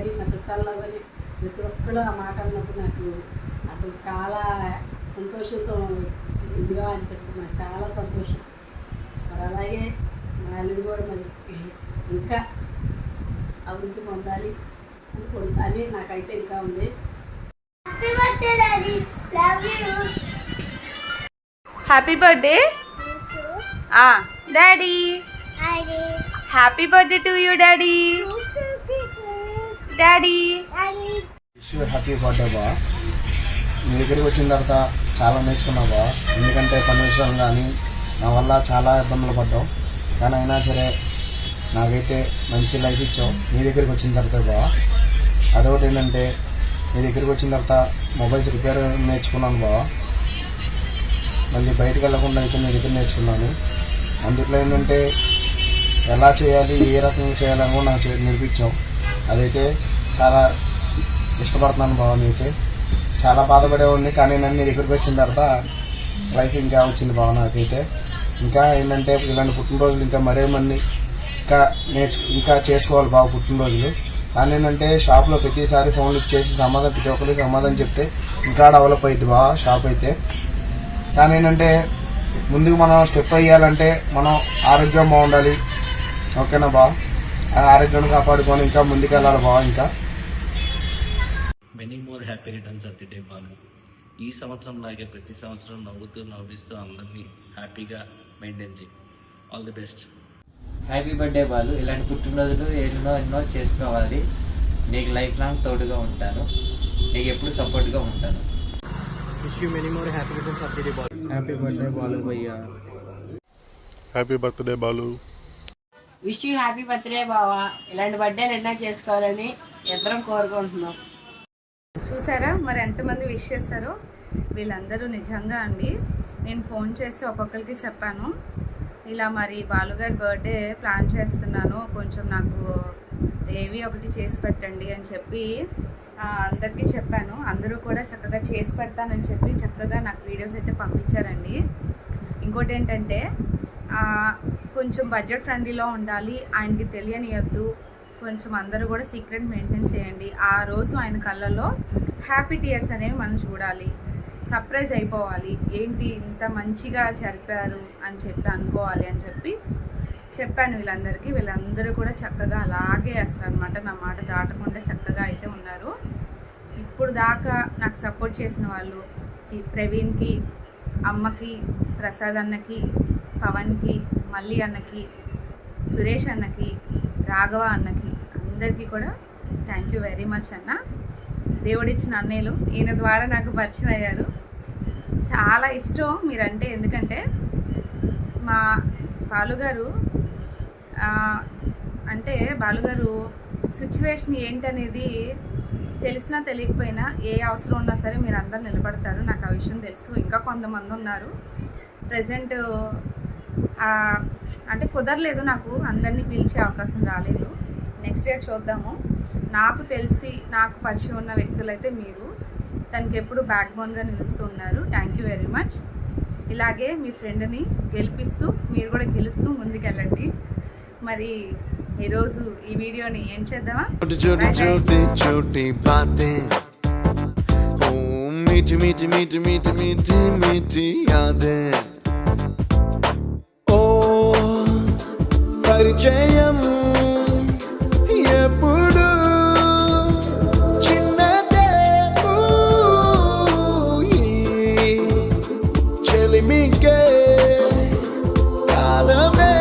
కానీ మా చుట్టాల్లో కానీ ప్రతి ఒక్కరు ఆ మాట అన్నప్పుడు నాకు అసలు చాలా సంతోషంతో ఇదిగా అనిపిస్తుంది. నాకు చాలా సంతోషం. మరి అలాగే మా అల్లుడు కూడా మరి ఇంకా అభివృద్ధి పొందాలి అని నాకైతే ఇంకా ఉంది. Happy birthday daddy. Happy birthday to you daddy. Daddy happy birthday బా. మీ దగ్గరికి వచ్చిన తర్వాత చాలా నేర్చుకున్నావు బా. ఎందుకంటే పని విషయం కానీ నా వల్ల చాలా ఇబ్బందులు పడ్డావు, కానీ అయినా సరే నాకైతే మంచి లైఫ్ ఇచ్చావు నీ దగ్గరికి వచ్చిన తర్వాత బా. అదొకటి ఏంటంటే నీ దగ్గరికి వచ్చిన తర్వాత మొబైల్స్ రిపేర్ నేర్చుకున్నాను బా. మళ్ళీ బయటకు వెళ్ళకుండా అయితే నీ దగ్గర నేర్చుకున్నాను. అందుట్లో ఏంటంటే ఎలా చేయాలి, ఏ రకంగా చేయాలని కూడా నాకు నేర్పించావు. అదైతే చాలా ఇష్టపడుతున్నాను బావ. నేనైతే చాలా బాధపడేవాడిని, కానీ నన్ను నీ దగ్గరికి వచ్చిన తర్వాత లైఫ్ ఇంకా వచ్చింది బావ. నాకైతే ఇంకా ఏంటంటే ఇలాంటి పుట్టినరోజులు ఇంకా మరేమన్నీ ఇంకా చేసుకోవాలి బావ పుట్టినరోజులు. కానీ ఏంటంటే షాప్లో ప్రతిసారి ఫోన్లు చేసి ప్రతి ఒక్కరికి సమాధానం చెప్తే ఇంకా డెవలప్ అవుతుంది బావ షాప్ అయితే. కానీ ఏంటంటే ముందుకు మనం స్టెప్ అయ్యాలంటే మనం ఆరోగ్యం బాగుండాలి. ఓకేనా బా? ఆ ఆరోగ్యాన్ని కాపాడుకొని ఇంకా ముందుకు వెళ్ళాలి బా. ఇంకా many more happy returns of the day Banu. ఈ సంవత్సరం లాగే ప్రతి సంవత్సరం నవ్విస్తూ అందరినీ హ్యాపీగా మెయింటైన్ చేయి. All the best. Happy birthday Balu. ఇలాంటి పుట్టినరోజులు ఎన్నో చేసుకోవాలి. నీకు లైఫ్ లాంగ్ తోడుగా ఉంటాను, నీకు ఎప్పుడు సపోర్ట్గా ఉంటాను. Wish you many more happy returns of the day Balu. Happy birthday Balu భయ్యా. Happy birthday Balu. Wish you happy birthday బావా. ఇలాంటి బర్త్డేలు ఎన్నో చేసుకోవాలని ఇద్దరం కోరుకుంటున్నాం. చూసారా మరి ఎంతమంది విష్ చేశారో వీళ్ళందరూ. నిజంగా అండి నేను ఫోన్ చేసి ఒక్కొక్కరికి చెప్పాను, ఇలా మరి బాలుగారి బర్త్డే ప్లాన్ చేస్తున్నాను, కొంచెం నాకు ఏవి ఒకటి చేసి పెట్టండి అని చెప్పి అందరికీ చెప్పాను. అందరూ కూడా చక్కగా చేసి పెడతానని చెప్పి చక్కగా నాకు వీడియోస్ అయితే పంపించారండి. ఇంకోటి ఏంటంటే కొంచెం బడ్జెట్ ఫ్రెండ్లీలో ఉండాలి, ఆయనకి తెలియనియద్దు, కొంచెం అందరూ కూడా సీక్రెట్ మెయింటైన్ చేయండి. ఆ రోజు ఆయన కళ్ళల్లో హ్యాపీ టీయర్స్ అనేవి మనం చూడాలి, సర్ప్రైజ్ అయిపోవాలి, ఏంటి ఇంత మంచిగా జరిపారు అని చెప్పి అనుకోవాలి అని చెప్పి చెప్పాను వీళ్ళందరికీ. వీళ్ళందరూ కూడా చక్కగా అలాగే అసలు అనమాట నా మాట దాటకుండా చక్కగా అయితే ఉన్నారు. ఇప్పుడు దాకా నాకు సపోర్ట్ చేసిన వాళ్ళు ఈ ప్రవీణ్కి, అమ్మకి, ప్రసాద్ అన్నకి, పవన్కి, మల్లి అన్నకి, సురేష్ అన్నకి, రాఘవ అన్నకి అందరికీ కూడా థ్యాంక్ యూ వెరీ మచ్ అన్న. దేవుడిచ్చిన అన్నయ్యలు ఈయన ద్వారా నాకు పరిచయం అయ్యారు. చాలా ఇష్టం మీరంటే, ఎందుకంటే మా బాలుగారు అంటే బాలుగారు సిచ్యువేషన్ ఏంటనేది తెలిసినా తెలియకపోయినా ఏ అవసరం ఉన్నా సరే మీరు అందరు నిలబడతారు. నాకు ఆ విషయం తెలుసు. ఇంకా కొంతమంది ఉన్నారు ప్రజెంట్ అంటే కుదరలేదు, నాకు అందరినీ పిలిచే అవకాశం రాలేదు. నెక్స్ట్ ఇయర్ చూద్దాము. నాకు తెలిసి నాకు పరిచయం ఉన్న వ్యక్తులైతే మీరు తనకి ఎప్పుడు బ్యాక్ బోన్గా నిలుస్తూ ఉన్నారు. Thank you very much. ఇలాగే మీ ఫ్రెండ్ని గెలిపిస్తూ మీరు కూడా గెలుస్తూ ముందుకెళ్ళండి. మరి ఈరోజు ఈ వీడియోని ఏం చేద్దామా? పరిచయం ఎప్పుడు చిన్నదే చెలిమికే కాలమే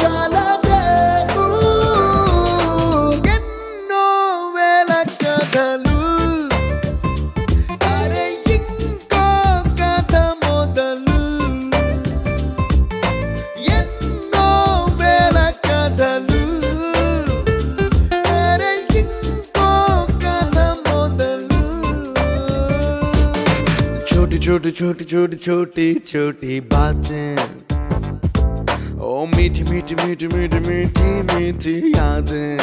చాలదే ఎన్నో వేల కథలు అరే ఇంకో కథ మొదలు ఎన్నో వేల కథలు అరే ఇంకో కథ మొదలు छोटी छोटी छोटी छोटी छोटी बातें ओ मीठी मीठी मीठी मीठी मीठी मीठी यादें